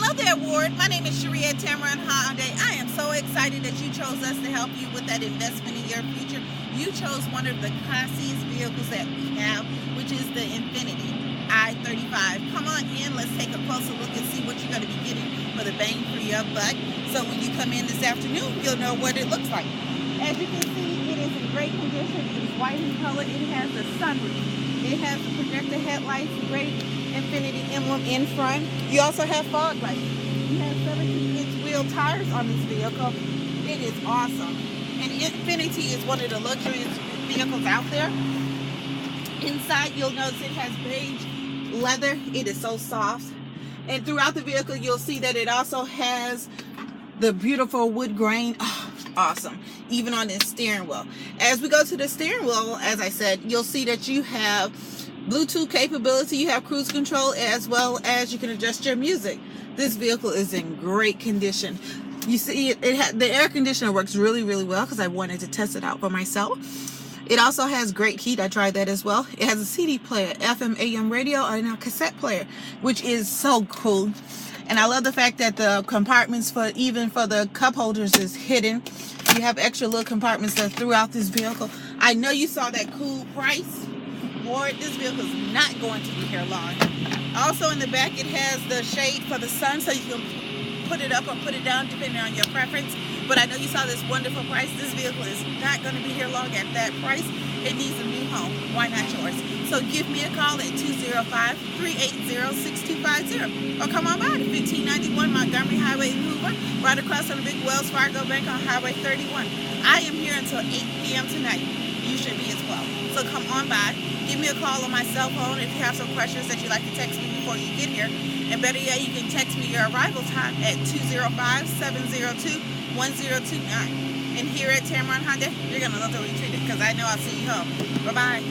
Hello there, Ward. My name is Cherie at Tameron Hyundai. I am so excited that you chose us to help you with that investment in your future. You chose one of the classiest vehicles that we have, which is the Infinity I35. Come on in, let's take a closer look and see what you're going to be getting for the bang for your buck. So when you come in this afternoon, you'll know what it looks like. As you can see, it is in great condition. It is white in color. It has a sunroof. It has the projector headlights, great Infinity emblem in front. You also have fog lights. You have 17-inch wheel tires on this vehicle. It is awesome. And Infinity is one of the luxurious vehicles out there. Inside, you'll notice it has beige leather. It is so soft. And throughout the vehicle, you'll see that it also has the beautiful wood grain. Oh, awesome. Even on this steering wheel. As we go to the steering wheel, as I said, you'll see that you have Bluetooth capability, you have cruise control, as well as you can adjust your music. This vehicle is in great condition. You see, the air conditioner works really, really well because I wanted to test it out for myself. It also has great heat. I tried that as well. It has a CD player, FM, AM radio, and a cassette player, which is so cool. And I love the fact that the compartments even for the cup holders is hidden. You have extra little compartments that throughout this vehicle. I know you saw that cool price. Ward, this vehicle is not going to be here long. Also in the back, it has the shade for the sun, so you can put it up or put it down depending on your preference. But I know you saw this wonderful price. This vehicle is not going to be here long at that price. It needs a new home. Why not yours? So give me a call at 205-380-6250 or come on by to 1591 Montgomery Highway in Hoover, right across from the big Wells Fargo Bank on Highway 31. I am here until 8 p.m. tonight. You should be as well. So come on by. Give me a call on my cell phone if you have some questions that you'd like to text me before you get here. And better yet, you can text me your arrival time at 205-702-1029. And here at Tameron Hyundai, you're going to love the way you treat it because I know I'll see you home. Bye-bye.